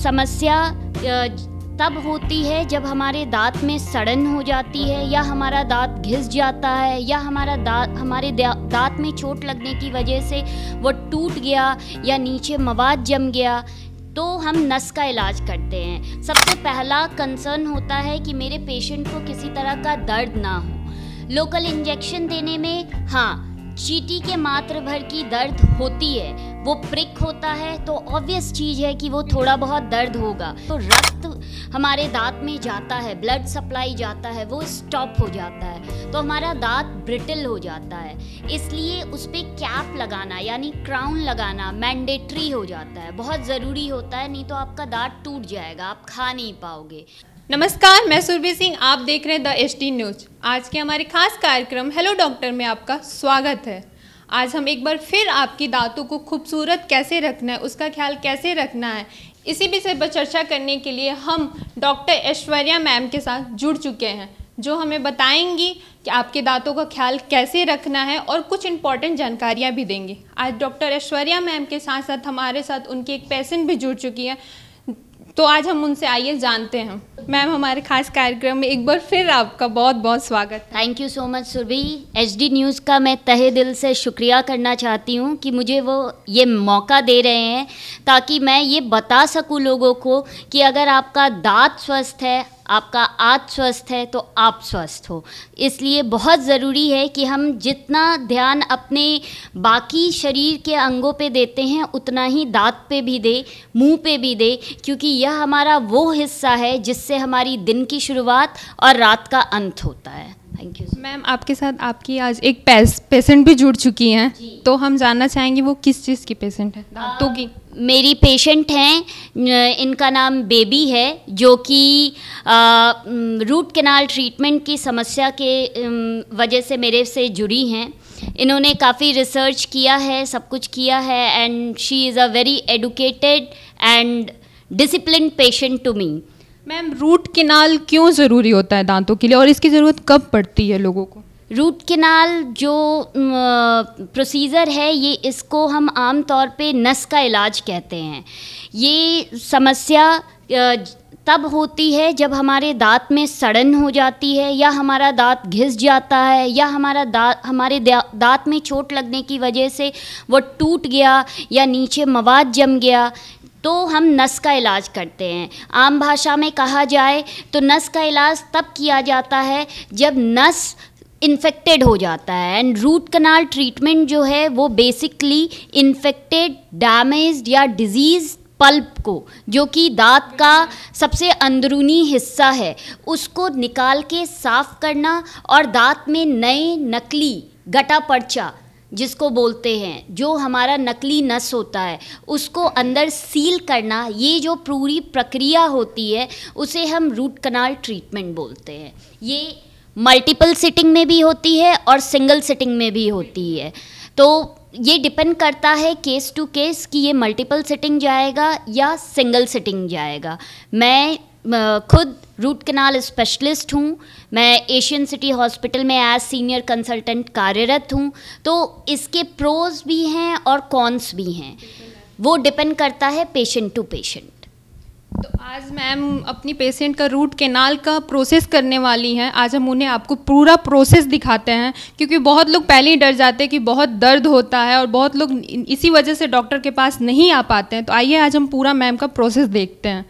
समस्या तब होती है जब हमारे दांत में सड़न हो जाती है, या हमारा दांत घिस जाता है, या हमारे दांत में चोट लगने की वजह से वो टूट गया या नीचे मवाद जम गया, तो हम नस का इलाज करते हैं। सबसे पहला कंसर्न होता है कि मेरे पेशेंट को किसी तरह का दर्द ना हो। लोकल इंजेक्शन देने में चींटी के मात्र भर की दर्द होती है, वो प्रिक होता है तो ऑब्वियस चीज़ है कि वो थोड़ा बहुत दर्द होगा। तो रक्त हमारे दांत में जाता है, ब्लड सप्लाई जाता है, वो स्टॉप हो जाता है, तो हमारा दांत ब्रिटल हो जाता है। इसलिए उस पर कैप लगाना यानी क्राउन लगाना मैंडेटरी हो जाता है, बहुत ज़रूरी होता है, नहीं तो आपका दांत टूट जाएगा, आप खा नहीं पाओगे। नमस्कार, मैं सुरभि सिंह, आप देख रहे हैं द एचटी न्यूज। आज के हमारे खास कार्यक्रम हेलो डॉक्टर में आपका स्वागत है। आज हम एक बार फिर आपकी दांतों को खूबसूरत कैसे रखना है, उसका ख्याल कैसे रखना है, इसी विषय पर चर्चा करने के लिए हम डॉक्टर ऐश्वर्या मैम के साथ जुड़ चुके हैं, जो हमें बताएंगी कि आपके दांतों का ख्याल कैसे रखना है और कुछ इंपॉर्टेंट जानकारियाँ भी देंगी। आज डॉक्टर ऐश्वर्या मैम के साथ साथ हमारे साथ उनकी एक पेशेंट भी जुड़ चुकी है, तो आज हम उनसे आइए जानते हैं। मैम, हमारे खास कार्यक्रम में एक बार फिर आपका बहुत बहुत स्वागत। Thank you so much Surbhi. HD news का मैं तहे दिल से शुक्रिया करना चाहती हूँ कि मुझे वो ये मौका दे रहे हैं ताकि मैं ये बता सकूँ लोगों को कि अगर आपका दांत स्वस्थ है, आपका आँत स्वस्थ है, तो आप स्वस्थ हो। इसलिए बहुत ज़रूरी है कि हम जितना ध्यान अपने बाकी शरीर के अंगों पे देते हैं उतना ही दांत पे भी दे, मुंह पे भी दे, क्योंकि यह हमारा वो हिस्सा है जिससे हमारी दिन की शुरुआत और रात का अंत होता है। Thank you ma'am. आपके साथ आपकी आज एक पेशेंट भी जुड़ चुकी हैं, तो हम जानना चाहेंगे वो किस चीज़ की पेशेंट है? दांतों की। मेरी पेशेंट हैं, इनका नाम बेबी है, जो कि रूट कैनाल ट्रीटमेंट की समस्या के वजह से मेरे से जुड़ी हैं। इन्होंने काफ़ी रिसर्च किया है, सब कुछ किया है, and she is a very educated and disciplined patient to me. Ma'am, root canal क्यों ज़रूरी होता है दांतों के लिए और इसकी ज़रूरत कब पड़ती है लोगों को? रूट कैनाल जो प्रोसीजर है, ये इसको हम आम तौर पे नस का इलाज कहते हैं। ये समस्या तब होती है जब हमारे दांत में सड़न हो जाती है, या हमारा दांत घिस जाता है, या हमारे दांत में चोट लगने की वजह से वो टूट गया या नीचे मवाद जम गया, तो हम नस का इलाज करते हैं। आम भाषा में कहा जाए तो नस का इलाज तब किया जाता है जब नस इन्फेक्टेड हो जाता है। एंड रूट कैनाल ट्रीटमेंट जो है वो बेसिकली इन्फेक्टेड, डैमेज्ड या डिजीज़ पल्प को, जो कि दांत का सबसे अंदरूनी हिस्सा है, उसको निकाल के साफ करना और दांत में नए नकली गटा पर्चा जिसको बोलते हैं, जो हमारा नकली नस होता है, उसको अंदर सील करना, ये जो पूरी प्रक्रिया होती है उसे हम रूट कैनाल ट्रीटमेंट बोलते हैं। ये मल्टीपल सिटिंग में भी होती है और सिंगल सिटिंग में भी होती है, तो ये डिपेंड करता है केस टू केस कि ये मल्टीपल सिटिंग जाएगा या सिंगल सिटिंग जाएगा। मैं खुद रूट कैनाल स्पेशलिस्ट हूँ। मैं एशियन सिटी हॉस्पिटल में एज सीनियर कंसल्टेंट कार्यरत हूँ, तो इसके प्रोज भी हैं और कॉन्स भी हैं, वो डिपेंड करता है पेशेंट टू पेशेंट। तो आज मैम अपनी पेशेंट का रूट कैनाल का प्रोसेस करने वाली हैं। आज हम उन्हें आपको पूरा प्रोसेस दिखाते हैं, क्योंकि बहुत लोग पहले ही डर जाते हैं कि बहुत दर्द होता है और बहुत लोग इसी वजह से डॉक्टर के पास नहीं आ पाते हैं। तो आइए आज हम पूरा मैम का प्रोसेस देखते हैं।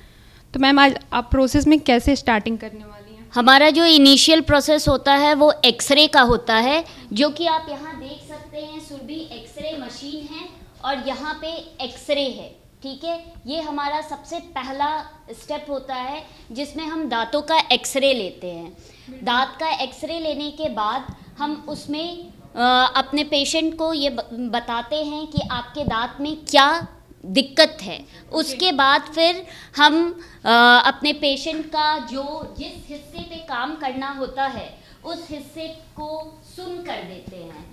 तो मैम, आज आप प्रोसेस में कैसे स्टार्टिंग करने वाली हैं? हमारा जो इनिशियल प्रोसेस होता है वो एक्सरे का होता है, जो कि आप यहाँ देख सकते हैं। सुरभि एक्सरे मशीन है और यहाँ पे एक्सरे है, ठीक है। ये हमारा सबसे पहला स्टेप होता है जिसमें हम दांतों का एक्सरे लेते हैं। दांत का एक्सरे लेने के बाद हम उसमें अपने पेशेंट को ये बताते हैं कि आपके दांत में क्या दिक्कत है। उसके बाद फिर हम अपने पेशेंट का जिस हिस्से पे काम करना होता है उस हिस्से को सुन कर देते हैं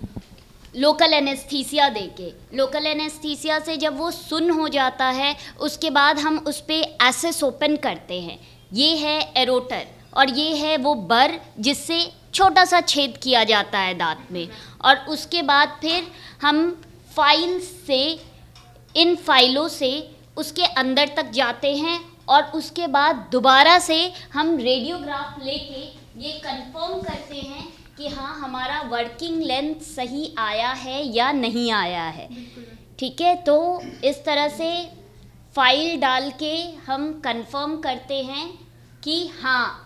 लोकल एनेस्थीसिया देके। लोकल एनेस्थीसिया से जब वो सुन हो जाता है उसके बाद हम उस पर एसेस ओपन करते हैं। ये है एरोटर और ये है वो बर जिससे छोटा सा छेद किया जाता है दांत में। और उसके बाद फिर हम इन फाइलों से उसके अंदर तक जाते हैं और उसके बाद दोबारा से हम रेडियोग्राफ लेके ये कंफर्म करते हैं कि हाँ हमारा वर्किंग लेंथ सही आया है या नहीं आया है। ठीक है, तो इस तरह से फाइल डाल के हम कंफर्म करते हैं कि हाँ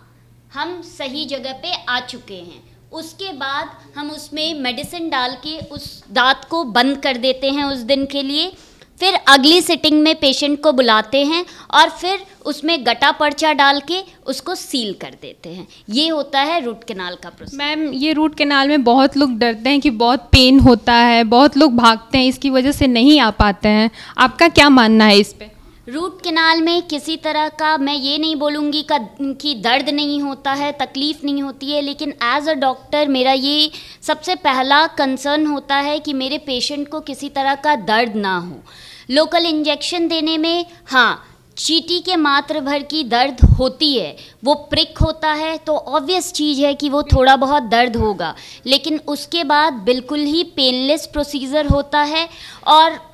हम सही जगह पे आ चुके हैं। उसके बाद हम उसमें मेडिसिन डाल के उस दांत को बंद कर देते हैं उस दिन के लिए। फिर अगली सिटिंग में पेशेंट को बुलाते हैं और फिर उसमें गटा पर्चा डाल के उसको सील कर देते हैं। ये होता है रूट कैनाल का प्रोसेस। मैम, ये रूट कैनाल में बहुत लोग डरते हैं कि बहुत पेन होता है, बहुत लोग भागते हैं, इसकी वजह से नहीं आ पाते हैं। आपका क्या मानना है इस पे? रूट कैनाल में किसी तरह का मैं ये नहीं बोलूँगी कि दर्द नहीं होता है, तकलीफ़ नहीं होती है, लेकिन एज अ डॉक्टर मेरा ये सबसे पहला कंसर्न होता है कि मेरे पेशेंट को किसी तरह का दर्द ना हो। लोकल इंजेक्शन देने में हाँ चींटी के मात्र भर की दर्द होती है, वो प्रिक होता है तो ऑब्वियस चीज़ है कि वो थोड़ा बहुत दर्द होगा, लेकिन उसके बाद बिल्कुल ही पेनलेस प्रोसीजर होता है। और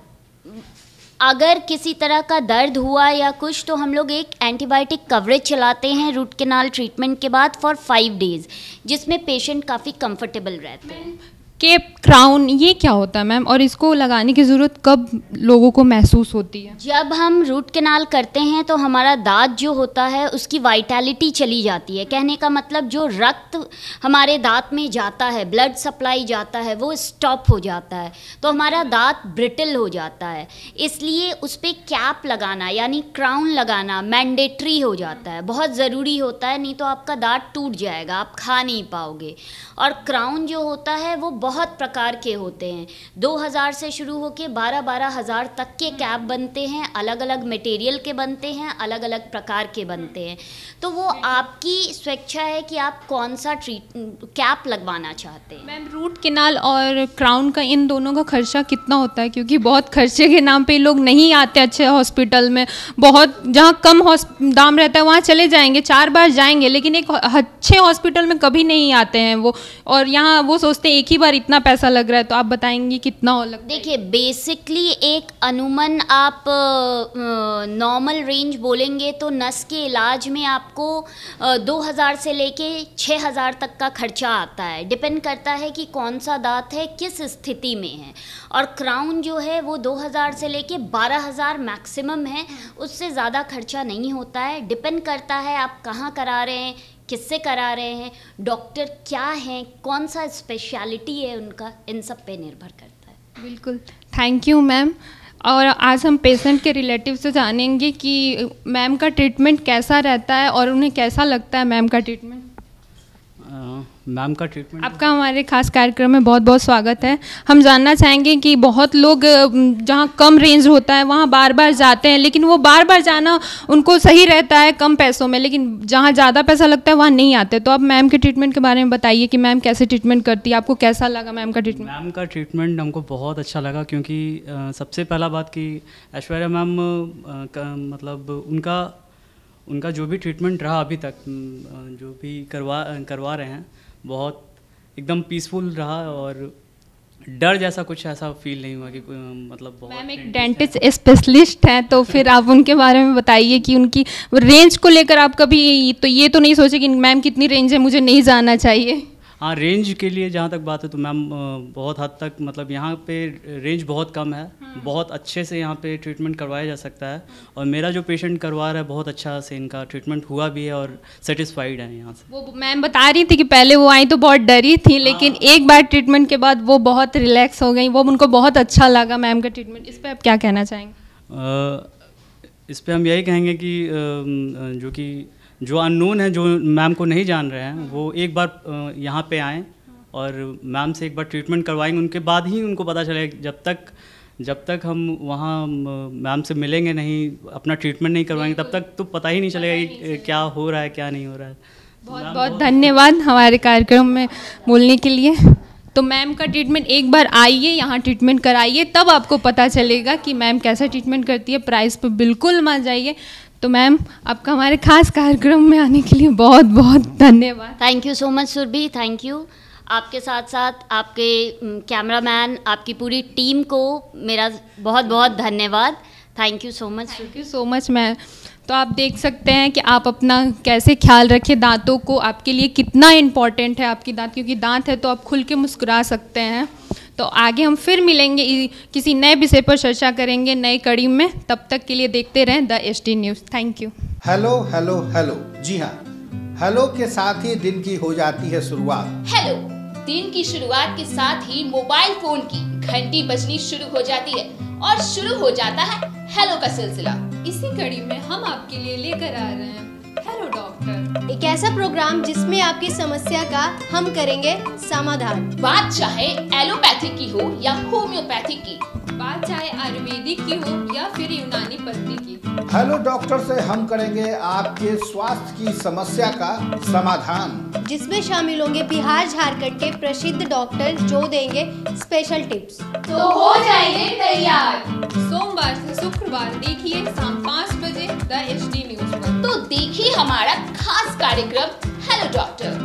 अगर किसी तरह का दर्द हुआ या कुछ तो हम लोग एक एंटीबायोटिक कवरेज चलाते हैं रूट कैनाल ट्रीटमेंट के बाद फॉर 5 डेज़, जिसमें पेशेंट काफ़ी कंफर्टेबल रहते हैं। केप, क्राउन, ये क्या होता है मैम, और इसको लगाने की ज़रूरत कब लोगों को महसूस होती है? जब हम रूट कैनाल करते हैं तो हमारा दांत जो होता है उसकी वाइटैलिटी चली जाती है। कहने का मतलब जो रक्त हमारे दांत में जाता है, ब्लड सप्लाई जाता है, वो स्टॉप हो जाता है, तो हमारा दांत ब्रिटल हो जाता है। इसलिए उस पर कैप लगाना यानी क्राउन लगाना मैंडेटरी हो जाता है, बहुत ज़रूरी होता है, नहीं तो आपका दांत टूट जाएगा, आप खा नहीं पाओगे। और क्राउन जो होता है वो बहुत प्रकार के होते हैं, 2000 से शुरू होकर 12-12 हज़ार तक के कैप बनते हैं, अलग अलग मटेरियल के बनते हैं, अलग अलग प्रकार के बनते हैं। तो वो आपकी स्वेच्छा है कि आप कौन सा कैप लगवाना चाहते हैं। मैम, रूट कैनाल और क्राउन का, इन दोनों का खर्चा कितना होता है? क्योंकि बहुत खर्चे के नाम पे लोग नहीं आते अच्छे हॉस्पिटल में, बहुत जहाँ कम दाम रहता है वहाँ चले जाएंगे, 4 बार जाएंगे, लेकिन एक अच्छे हॉस्पिटल में कभी नहीं आते हैं वो, और यहाँ वो सोचते हैं एक ही बार इतना पैसा लग रहा है। तो आप बताएंगे कितना लगता है? देखिए, बेसिकली एक अनुमान आप नॉर्मल रेंज बोलेंगे तो नस के इलाज में आपको 2000 से लेके 6000 तक का खर्चा आता है। डिपेंड करता है कि कौन सा दांत है, किस स्थिति में है। और क्राउन जो है वो 2000 से लेके 12000 मैक्सिमम है, उससे ज़्यादा खर्चा नहीं होता है। डिपेंड करता है आप कहाँ करा रहे हैं, किससे करा रहे हैं, डॉक्टर क्या हैं, कौन सा स्पेशलिटी है उनका, इन सब पे निर्भर करता है। बिल्कुल, थैंक यू मैम। और आज हम पेशेंट के रिलेटिव से जानेंगे कि मैम का ट्रीटमेंट कैसा रहता है और उन्हें कैसा लगता है मैम का ट्रीटमेंट। मैम का ट्रीटमेंट, आपका हमारे खास कार्यक्रम में बहुत बहुत स्वागत है। हम जानना चाहेंगे कि बहुत लोग जहाँ कम रेंज होता है वहाँ बार बार जाते हैं, लेकिन वो बार बार जाना उनको सही रहता है कम पैसों में, लेकिन जहाँ ज़्यादा पैसा लगता है वहाँ नहीं आते। तो आप मैम के ट्रीटमेंट के बारे में बताइए कि मैम कैसे ट्रीटमेंट करती है, आपको कैसा लगा मैम का ट्रीटमेंट? मैम का ट्रीटमेंट हमको बहुत अच्छा लगा, क्योंकि सबसे पहला बात कि ऐश्वर्या मैम मतलब उनका जो भी ट्रीटमेंट रहा अभी तक, जो भी करवा रहे हैं, बहुत एकदम पीसफुल रहा और डर जैसा कुछ ऐसा फील नहीं हुआ कि मतलब बहुत। मैम एक डेंटिस्ट स्पेशलिस्ट हैं, तो फिर आप उनके बारे में बताइए कि उनकी रेंज को लेकर आप कभी तो ये तो नहीं सोचे कि मैम कितनी रेंज है, मुझे नहीं जाना चाहिए? हाँ, रेंज के लिए जहाँ तक बात है तो मैम बहुत हद तक मतलब यहाँ पे रेंज बहुत कम है, बहुत अच्छे से यहाँ पे ट्रीटमेंट करवाया जा सकता है। और मेरा जो पेशेंट करवा रहा है बहुत अच्छा से इनका ट्रीटमेंट हुआ भी है और सेटिस्फाइड है यहाँ से। वो मैम बता रही थी कि पहले वो आई तो बहुत डरी थी, लेकिन एक बार ट्रीटमेंट के बाद वो बहुत रिलैक्स हो गई, वो उनको बहुत अच्छा लगा मैम का ट्रीटमेंट। इस पर आप क्या कहना चाहेंगे? इस पर हम यही कहेंगे कि जो अननोन है, जो मैम को नहीं जान रहे हैं, वो एक बार यहाँ पे आएँ और मैम से एक बार ट्रीटमेंट करवाएंगे, उनके बाद ही उनको पता चलेगा। जब तक हम वहाँ मैम से मिलेंगे नहीं, अपना ट्रीटमेंट नहीं करवाएंगे, तब तक तो पता ही नहीं चलेगा कि क्या हो रहा है क्या नहीं हो रहा है। बहुत बहुत धन्यवाद हमारे कार्यक्रम में बोलने के लिए। तो मैम का ट्रीटमेंट एक बार आइए, यहाँ ट्रीटमेंट कराइए, तब आपको पता चलेगा कि मैम कैसा ट्रीटमेंट करती है। प्राइस पे बिल्कुल मत जाइए। तो मैम, आपका हमारे खास कार्यक्रम में आने के लिए बहुत बहुत धन्यवाद। Thank you so much Surbhi, thank you. आपके साथ साथ आपके कैमरामैन, आपकी पूरी टीम को मेरा बहुत बहुत धन्यवाद। Thank you so much. Thank you so much ma'am. तो आप देख सकते हैं कि आप अपना कैसे ख्याल रखें, दांतों को आपके लिए कितना इम्पॉर्टेंट है आपकी दांत, क्योंकि दांत है तो आप खुल के मुस्कुरा सकते हैं। तो आगे हम फिर मिलेंगे, किसी नए विषय पर चर्चा करेंगे नई कड़ी में। तब तक के लिए देखते रहें the ST news. Thank you. Hello hello hello, जी हाँ, हेलो के साथ ही दिन की हो जाती है शुरुआत। हेलो, दिन की शुरुआत के साथ ही मोबाइल फोन की घंटी बजनी शुरू हो जाती है और शुरू हो जाता है हेलो का सिलसिला। इसी कड़ी में हम आपके लिए लेकर आ रहे हैं हेलो डॉक्टर, एक ऐसा प्रोग्राम जिसमें आपकी समस्या का हम करेंगे समाधान। बात चाहे एलोपैथिक की हो या होम्योपैथिक की, बात चाहे आयुर्वेदिक की हो या फिर यूनानी पद्धति की। हेलो डॉक्टर से हम करेंगे आपके स्वास्थ्य की समस्या का समाधान, जिसमें शामिल होंगे बिहार झारखंड के प्रसिद्ध डॉक्टर जो देंगे स्पेशल टिप्स। तो हो जाइए तैयार। सोमवार से शुक्रवार देखिए शाम 5 बजे द एसटी न्यूज़ पर। तो देखिए हमारा खास कार्यक्रम हेलो डॉक्टर।